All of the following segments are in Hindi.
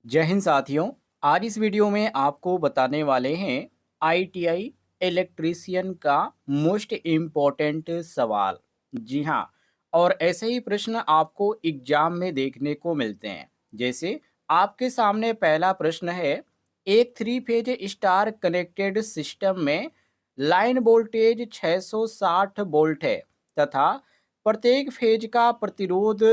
जय हिंद साथियों। आज इस वीडियो में आपको बताने वाले हैं आईटीआई इलेक्ट्रीशियन का मोस्ट इम्पोर्टेंट सवाल। जी हाँ, और ऐसे ही प्रश्न आपको एग्जाम में देखने को मिलते हैं। जैसे आपके सामने पहला प्रश्न है, एक three phase star connected system में लाइन वोल्टेज 660 वोल्ट है तथा प्रत्येक फेज का प्रतिरोध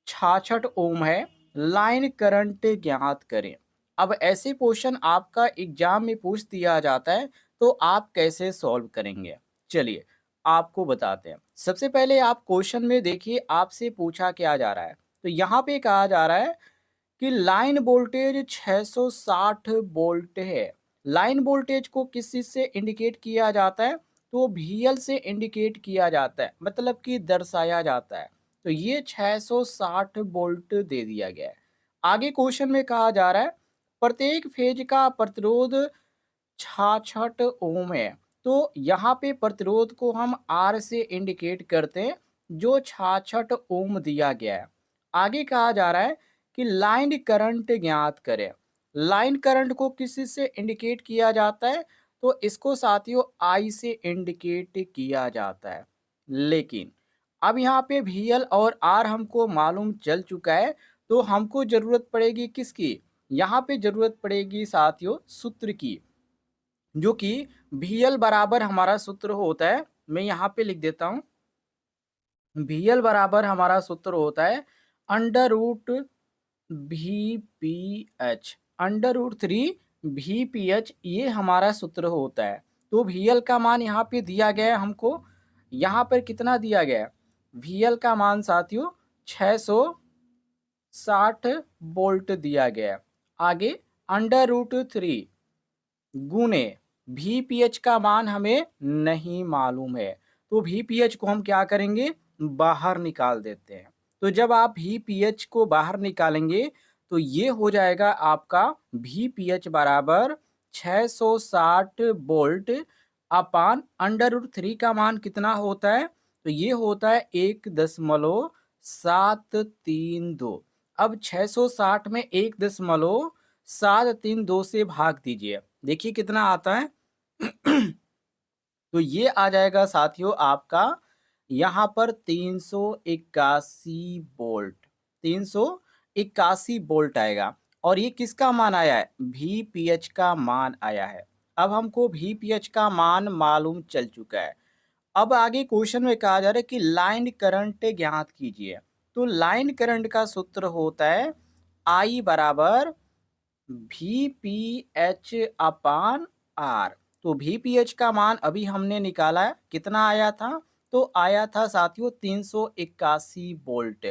66 ओम है। लाइन करंट ज्ञात करें। अब ऐसे क्वेश्चन आपका एग्जाम में पूछ दिया जाता है तो आप कैसे सॉल्व करेंगे? चलिए आपको बताते हैं। सबसे पहले आप क्वेश्चन में देखिए आपसे पूछा क्या जा रहा है। तो यहाँ पे कहा जा रहा है कि लाइन वोल्टेज 660 वोल्ट है। लाइन वोल्टेज को किस चीज से इंडिकेट किया जाता है? तो VL से इंडिकेट किया जाता है, मतलब कि दर्शाया जाता है। तो ये 660 वोल्ट दे दिया गया है। आगे क्वेश्चन में कहा जा रहा है प्रत्येक फेज का प्रतिरोध 66 ओम है। तो यहाँ पे प्रतिरोध को हम R से इंडिकेट करते हैं, जो 66 ओम दिया गया है। आगे कहा जा रहा है कि लाइन करंट ज्ञात करें। लाइन करंट को किसी से इंडिकेट किया जाता है? तो इसको साथियों I से इंडिकेट किया जाता है। लेकिन अब यहाँ पे VL और R हमको मालूम चल चुका है, तो हमको जरूरत पड़ेगी किसकी? यहाँ पे जरूरत पड़ेगी साथियों सूत्र की, जो कि VL बराबर हमारा सूत्र होता है। मैं यहाँ पे लिख देता हूँ। VL बराबर हमारा सूत्र होता है under root VPH, under root 3 VPH, ये हमारा सूत्र होता है। तो VL का मान यहाँ पे दिया गया है हमको। यहाँ पर कितना दिया गया है? VL का मान साथियों 660 वोल्ट दिया गया है। आगे अंडर रूट 3 गुने VPH का मान हमें नहीं मालूम है। तो VPH को हम क्या करेंगे? बाहर निकाल देते हैं। तो जब आप VPH को बाहर निकालेंगे तो ये हो जाएगा आपका VPH बराबर 660 वोल्ट अपान अंडर रूट 3 का मान कितना होता है? तो ये होता है 1.732। अब 660 में 1.732 से भाग दीजिए, देखिए कितना आता है। तो ये आ जाएगा साथियों आपका यहाँ पर 381 वोल्ट, 381 वोल्ट आएगा। और ये किसका मान आया है? VPH का मान आया है। अब हमको VPH का मान मालूम चल चुका है। अब आगे क्वेश्चन में कहा जा रहा है कि लाइन करंट ज्ञात कीजिए। तो लाइन करंट का सूत्र होता है I बराबर VPH अपान R। तो VPH का मान अभी हमने निकाला है, कितना आया था? तो आया था साथियों 381 वोल्ट।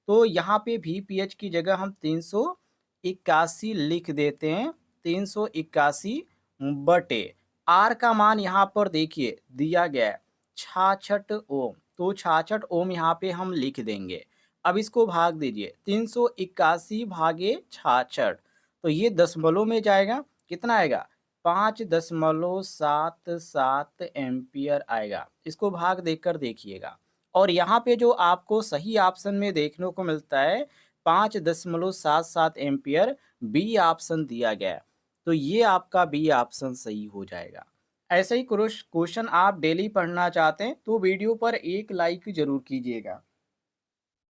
तो यहाँ पे VPH की जगह हम 381 लिख देते हैं। 381 बटे R का मान यहाँ पर देखिए दिया गया है 66 ओम। तो 66 ओम यहाँ पे हम लिख देंगे। अब इसको भाग दीजिए 381 भागे 66, तो ये दशमलव में जाएगा, कितना आएगा? 5.77 एम्पियर आएगा। इसको भाग देकर देखिएगा। और यहाँ पे जो आपको सही ऑप्शन में देखने को मिलता है 5.77 एम्पियर, बी ऑप्शन दिया गया है। तो ये आपका बी ऑप्शन सही हो जाएगा। ऐसे ही क्वेश्चन आप डेली पढ़ना चाहते हैं तो वीडियो पर एक लाइक जरूर कीजिएगा।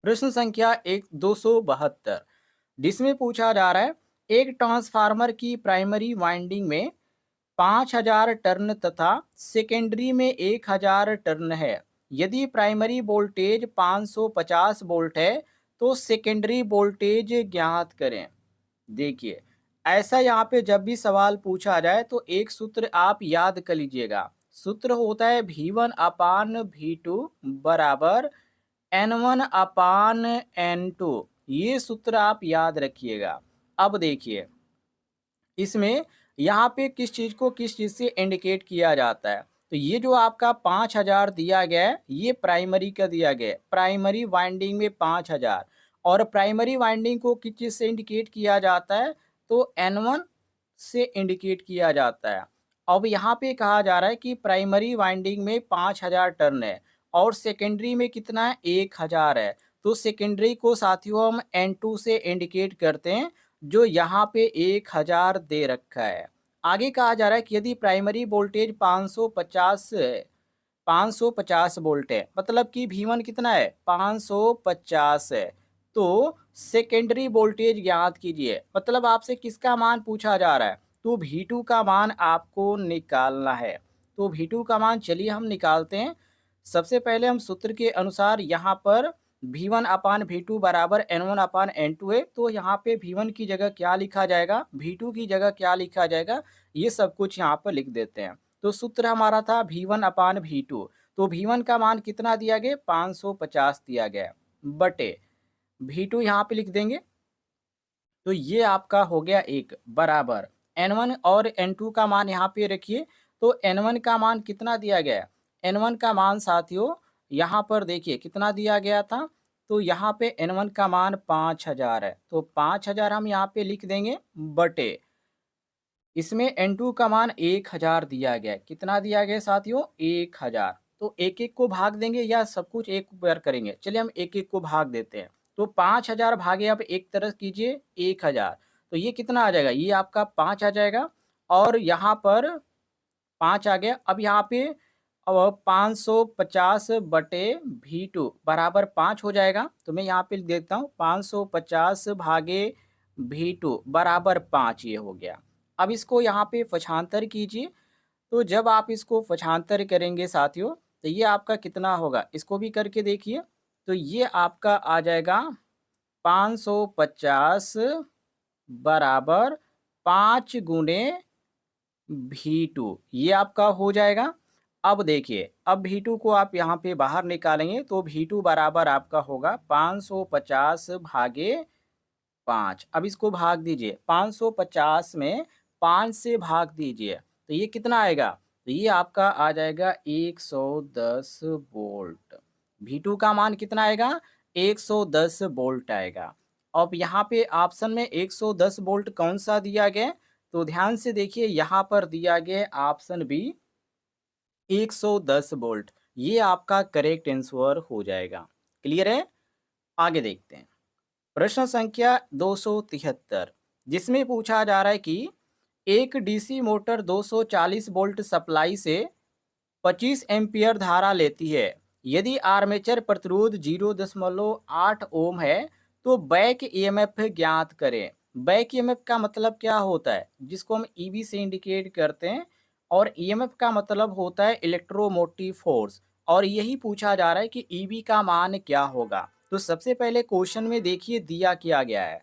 प्रश्न संख्या 272, जिसमें पूछा जा रहा है एक ट्रांसफार्मर की प्राइमरी वाइंडिंग में 5000 टर्न तथा सेकेंडरी में 1000 टर्न है। यदि प्राइमरी वोल्टेज 550 वोल्ट है तो सेकेंडरी वोल्टेज ज्ञात करें। देखिए ऐसा यहाँ पे जब भी सवाल पूछा जाए तो एक सूत्र आप याद कर लीजिएगा। सूत्र होता है V1 अपान V2 बराबर N1 अपान N2। ये सूत्र आप याद रखिएगा। अब देखिए इसमें यहाँ पे किस चीज़ को किस चीज़ से इंडिकेट किया जाता है। तो ये जो आपका 5000 दिया गया है ये प्राइमरी का दिया गया है, प्राइमरी वाइंडिंग में 5000। और प्राइमरी वाइंडिंग को किस चीज़ से इंडिकेट किया जाता है? तो N1 से इंडिकेट किया जाता है। अब यहाँ पे कहा जा रहा है कि प्राइमरी वाइंडिंग में 5000 टर्न है और सेकेंडरी में कितना है? 1000 है। तो सेकेंडरी को साथियों हम N2 से इंडिकेट करते हैं, जो यहाँ पे 1000 दे रखा है। आगे कहा जा रहा है कि यदि प्राइमरी वोल्टेज 550 है, 550 वोल्ट है, मतलब कि V1 कितना है 550 है, तो सेकेंडरी वोल्टेज ज्ञात कीजिए। मतलब आपसे किसका मान पूछा जा रहा है, तो V2 का मान आपको निकालना है। तो V2 का मान चलिए हम निकालते हैं। सबसे पहले हम सूत्र के अनुसार यहाँ पर V1 अपान V2 बराबर N1 अपान N2 है, तो यहाँ पे V1 की जगह क्या लिखा जाएगा, V2 की जगह क्या लिखा जाएगा, ये सब कुछ यहाँ पर लिख देते हैं। तो सूत्र हमारा था V1 अपान V2, तो V1 का मान कितना दिया गया 550 दिया गया, बटे V2 यहाँ पे लिख देंगे। तो ये आपका हो गया एक बराबर N1 और N2 का मान यहाँ पे रखिए। तो N1 का मान कितना दिया गया, N1 का मान साथियों यहाँ पर देखिए कितना दिया गया था, तो यहाँ पे N1 का मान 5000 है, तो 5000 हम यहाँ पे लिख देंगे, बटे इसमें N2 का मान 1000 दिया गया है। कितना दिया गया साथियों 1000। तो एक एक को भाग देंगे या सब कुछ एक बार करेंगे, चलिए हम एक एक को भाग देते हैं। तो 5000 भागे आप एक तरह कीजिए 1000, तो ये कितना आ जाएगा, ये आपका 5 आ जाएगा, और यहाँ पर 5 आ गया। अब यहाँ पे 550 बटे V2 बराबर 5 हो जाएगा। तो मैं यहाँ पे देखता हूँ 550 भागे V2 बराबर 5, ये हो गया। अब इसको यहाँ पे पक्षांतर कीजिए। तो जब आप इसको पक्षांतर करेंगे साथियों, तो ये आपका कितना होगा, इसको भी करके देखिए। तो ये आपका आ जाएगा 550 बराबर 5 गुणे V2, ये आपका हो जाएगा। अब देखिए, अब V2 को आप यहाँ पे बाहर निकालेंगे, तो V2 बराबर आपका होगा 550 भागे 5। अब इसको भाग दीजिए, 550 में 5 से भाग दीजिए, तो ये कितना आएगा, तो ये आपका आ जाएगा 110 वोल्ट। V2 का मान कितना आएगा 110 वोल्ट आएगा। अब यहाँ पे ऑप्शन में 110 वोल्ट कौन सा दिया गया, तो ध्यान से देखिए यहाँ पर दिया गया ऑप्शन बी 110 वोल्ट, ये आपका करेक्ट आंसर हो जाएगा। क्लियर है, आगे देखते हैं। प्रश्न संख्या 273, जिसमें पूछा जा रहा है कि एक डीसी मोटर 240 वोल्ट सप्लाई से 25 एम्पियर धारा लेती है। यदि आर्मेचर प्रतिरोध 0.8 ओम है, तो बैक ईएमएफ ज्ञात करें। बैक ईएमएफ का मतलब क्या होता है, जिसको हम ईबी से इंडिकेट करते हैं, और ईएमएफ का मतलब होता है इलेक्ट्रोमोटिव फोर्स, और यही पूछा जा रहा है कि ईबी का मान क्या होगा। तो सबसे पहले क्वेश्चन में देखिए दिया क्या गया है,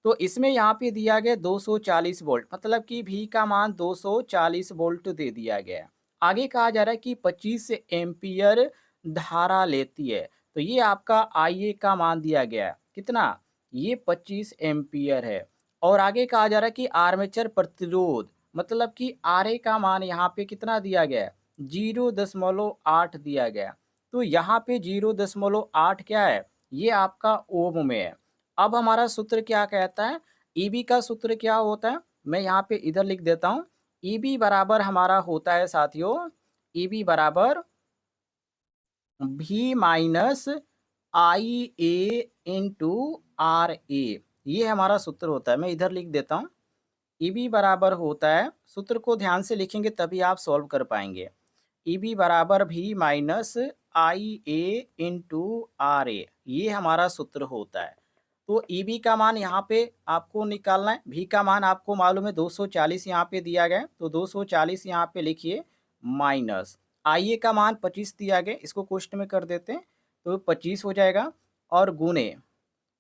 तो इसमें यहाँ पे दिया गया 240 वोल्ट, मतलब कि V का मान 240 वोल्ट दे दिया गया है। आगे कहा जा रहा है कि 25 एम्पियर धारा लेती है, तो ये आपका IA का मान दिया गया है, कितना, ये 25 एम्पियर है। और आगे कहा जा रहा है कि आर्मेचर प्रतिरोध, मतलब कि RA का मान यहाँ पे कितना दिया गया है 0.8 दिया गया। तो यहाँ पे 0.8 क्या है, ये आपका ओम में है। अब हमारा सूत्र क्या कहता है, ईबी का सूत्र क्या होता है, मैं यहाँ पे इधर लिख देता हूँ। ईबी बराबर हमारा होता है साथियों, ईबी बराबर V minus IA into RA, ये हमारा सूत्र होता है। मैं इधर लिख देता हूँ, ईबी बराबर होता है, सूत्र को ध्यान से लिखेंगे तभी आप सॉल्व कर पाएंगे। ईबी बराबर V minus IA into RA, ये हमारा सूत्र होता है। तो ईबी का मान यहाँ पे आपको निकालना है। V का मान आपको मालूम है 240 यहाँ पे दिया गया है, तो 240 यहाँ पे लिखिए, माइनस IA का मान 25 दिया गया, इसको क्वेश्चन में कर देते हैं, तो 25 हो जाएगा, और गुणे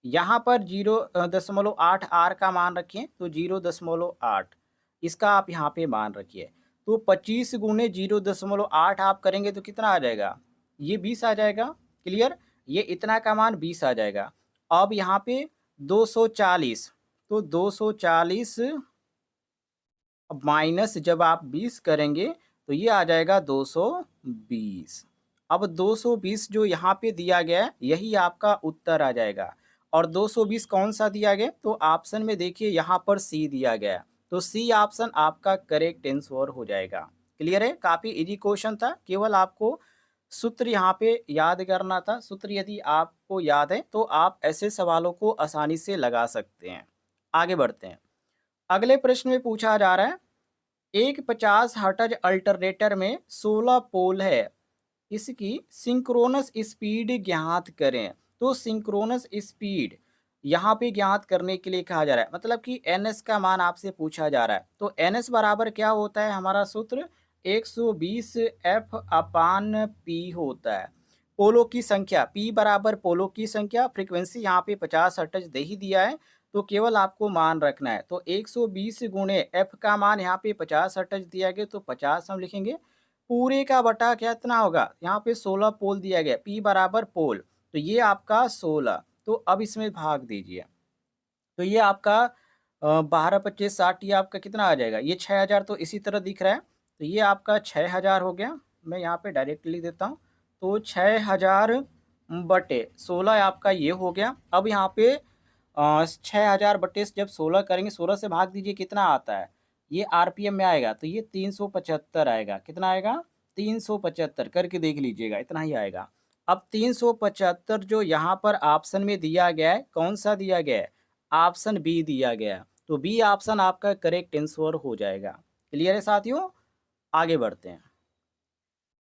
यहाँ पर 0.8 R का मान रखिए, तो 0.8 इसका आप यहाँ पे मान रखिए। तो 25 गुणे 0.8 आप करेंगे तो कितना आ जाएगा, ये 20 आ जाएगा। क्लियर, ये इतना का मान 20 आ जाएगा। अब यहाँ पे 240, तो 240 माइनस जब आप 20 करेंगे तो ये आ जाएगा 220। अब 220 जो यहाँ पे दिया गया है यही आपका उत्तर आ जाएगा। और 220 कौन सा दिया गया, तो ऑप्शन में देखिए यहाँ पर सी दिया गया, तो सी ऑप्शन आपका करेक्ट आंसर हो जाएगा। क्लियर है, काफ़ी इजी क्वेश्चन था, केवल आपको सूत्र यहाँ पे याद करना था। सूत्र यदि आपको याद है तो आप ऐसे सवालों को आसानी से लगा सकते हैं। आगे बढ़ते हैं। अगले प्रश्न में पूछा जा रहा है, एक 50 हर्ट्ज अल्टरनेटर में 16 पोल है, इसकी सिंक्रोनस स्पीड ज्ञात करें। तो सिंक्रोनस स्पीड यहाँ पे ज्ञात करने के लिए कहा जा रहा है, मतलब कि एनएस का मान आपसे पूछा जा रहा है। तो एनएस बराबर क्या होता है, हमारा सूत्र 120 एफ अपान पी होता है। पोलो की संख्या पी बराबर पोलो की संख्या, फ्रीक्वेंसी यहाँ पे 50 हर्ट्ज दे ही दिया है, तो केवल आपको मान रखना है। तो 120 गुणे एफ का मान यहाँ पे 50 हर्ट्ज दिया गया, तो 50 हम लिखेंगे, पूरे का बटा कितना होगा, यहाँ पे 16 पोल दिया गया, पी बराबर पोल, तो ये आपका 16। तो अब इसमें भाग दीजिए, तो ये आपका 12 25 60, ये आपका कितना आ जाएगा, ये 6000 तो इसी तरह दिख रहा है, तो ये आपका 6000 हो गया। मैं यहाँ पे डायरेक्ट लिख देता हूँ, तो 6000 बटे 16 आपका ये हो गया। अब यहाँ पे 6000 बटे जब 16 करेंगे, 16 से भाग दीजिए, कितना आता है, ये आरपीएम में आएगा, तो ये 375 आएगा। कितना आएगा, 375 करके देख लीजिएगा, इतना ही आएगा। अब 375 जो यहाँ पर ऑप्शन में दिया गया है, कौन सा दिया गया है, ऑप्शन बी दिया गया, तो बी ऑप्शन आपका करेक्ट आंसर हो जाएगा। क्लियर है साथियों, आगे बढ़ते हैं।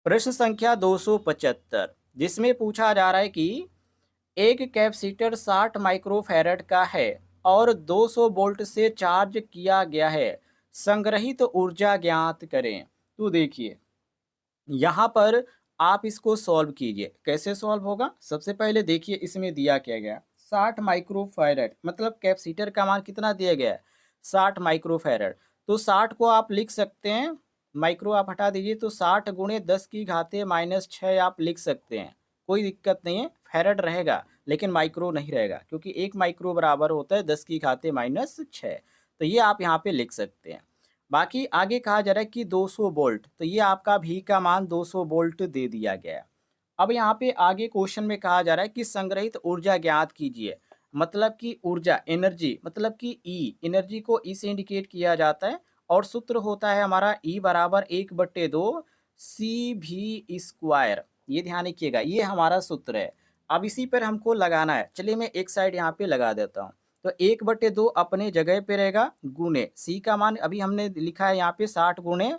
प्रश्न संख्या 275, जिसमें पूछा जा रहा है कि एक कैपेसिटर 60 माइक्रोफैरड का है और 200 वोल्ट से चार्ज किया गया है, संग्रहित ऊर्जा ज्ञात करें। तो देखिए यहाँ पर आप इसको सॉल्व कीजिए, कैसे सॉल्व होगा, सबसे पहले देखिए इसमें दिया क्या गया, 60 माइक्रोफैरड, मतलब कैपेसिटर का मान कितना दिया गया है, 60 माइक्रोफैरड। तो 60 को आप लिख सकते हैं, माइक्रो आप हटा दीजिए, तो 60 गुणे 10 की घाते -6 आप लिख सकते हैं, कोई दिक्कत नहीं है, फैरड रहेगा लेकिन माइक्रो नहीं रहेगा, क्योंकि 1 माइक्रो बराबर होता है 10 की घाते -6, तो ये आप यहाँ पे लिख सकते हैं। बाकी आगे कहा जा रहा है कि 200 वोल्ट, तो ये आपका भी का मान 200 वोल्ट दे दिया गया है। अब यहाँ पे आगे क्वेश्चन में कहा जा रहा है कि संग्रहित ऊर्जा ज्ञात कीजिए, मतलब कि ऊर्जा एनर्जी, मतलब कि ई, एनर्जी को ई से इंडिकेट किया जाता है, और सूत्र होता है हमारा ई बराबर 1/2 सी भी स्क्वायर, ये ध्यान रखिएगा, ये हमारा सूत्र है। अब इसी पर हमको लगाना है, चलिए मैं एक साइड यहाँ पे लगा देता हूँ। तो 1/2 अपने जगह पे रहेगा, गुने सी का मान अभी हमने लिखा है यहाँ पे 60 गुणे,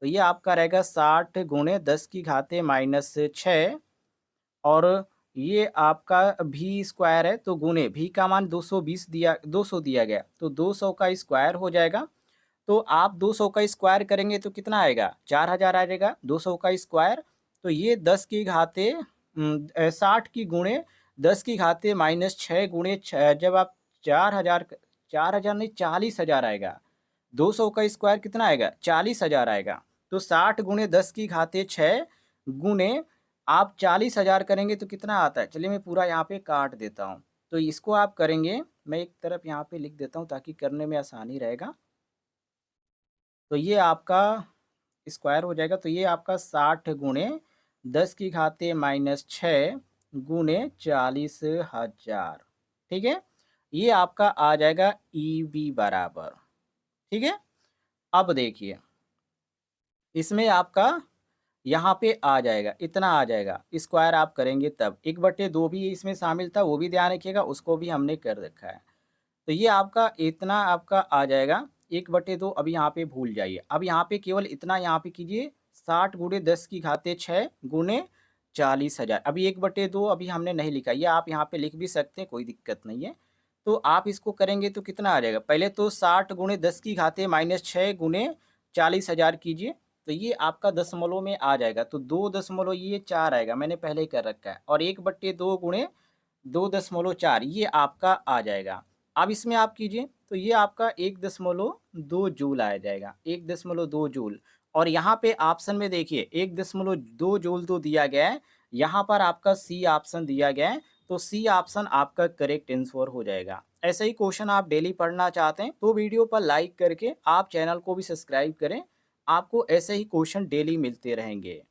तो ये आपका रहेगा 60 गुणे 10 की घाते -6, और ये आपका भी स्क्वायर है, तो गुने भी का मान 220 दिया, 200 दिया गया, तो 200 का स्क्वायर हो जाएगा। तो आप 200 का स्क्वायर करेंगे तो कितना आएगा, 4000 आ जाएगा 200 का स्क्वायर। तो ये 10 की घाते 60 की गुणे 10 की घाते -6 गुणे 6, जब आप 4000, 4000 नहीं 40,000 आएगा, 200 का स्क्वायर कितना आएगा, 40,000 आएगा। तो 60 गुणे 10 की घाते 6 गुणे आप 40,000 करेंगे तो कितना आता है, चलिए मैं पूरा यहाँ पे काट देता हूँ। तो इसको आप करेंगे, मैं एक तरफ यहाँ पे लिख देता हूँ ताकि करने में आसानी रहेगा। तो ये आपका स्क्वायर हो जाएगा, तो ये आपका 60 गुणे 10 की घाते -6 गुणे 40,000, ठीक है, ये आपका आ जाएगा ई बी बराबर, ठीक है। अब देखिए इसमें आपका यहाँ पे आ जाएगा, इतना आ जाएगा, स्क्वायर आप करेंगे तब 1/2 भी इसमें शामिल था, वो भी ध्यान रखिएगा, उसको भी हमने कर रखा है। तो ये आपका इतना आपका आ जाएगा 1/2, अभी यहाँ पे भूल जाइए, अब यहाँ पे केवल इतना यहाँ पे कीजिए, 60 गुणे 10 की घाते 6 गुणे 40,000, अभी 1/2 अभी हमने नहीं लिखा, ये आप यहाँ पे लिख भी सकते हैं, कोई दिक्कत नहीं है। तो आप इसको करेंगे तो कितना आ जाएगा, पहले तो 60 गुणे 10 की घाते -6 गुणे 40,000 कीजिए, तो ये आपका दशमलव में आ जाएगा, तो 2 ये 4 आएगा, मैंने पहले ही कर रखा है, और 1/2 गुणे 2.4 ये आपका आ जाएगा। अब इसमें आप कीजिए, तो ये आपका 1.2 जूल आ जाएगा, 1.2 जूल, और यहाँ पे ऑप्शन में देखिए 1.2 जूल तो दिया गया है, यहाँ पर आपका सी ऑप्शन दिया गया है, तो सी ऑप्शन आपका करेक्ट आंसर हो जाएगा। ऐसे ही क्वेश्चन आप डेली पढ़ना चाहते हैं तो वीडियो पर लाइक करके आप चैनल को भी सब्सक्राइब करें, आपको ऐसे ही क्वेश्चन डेली मिलते रहेंगे।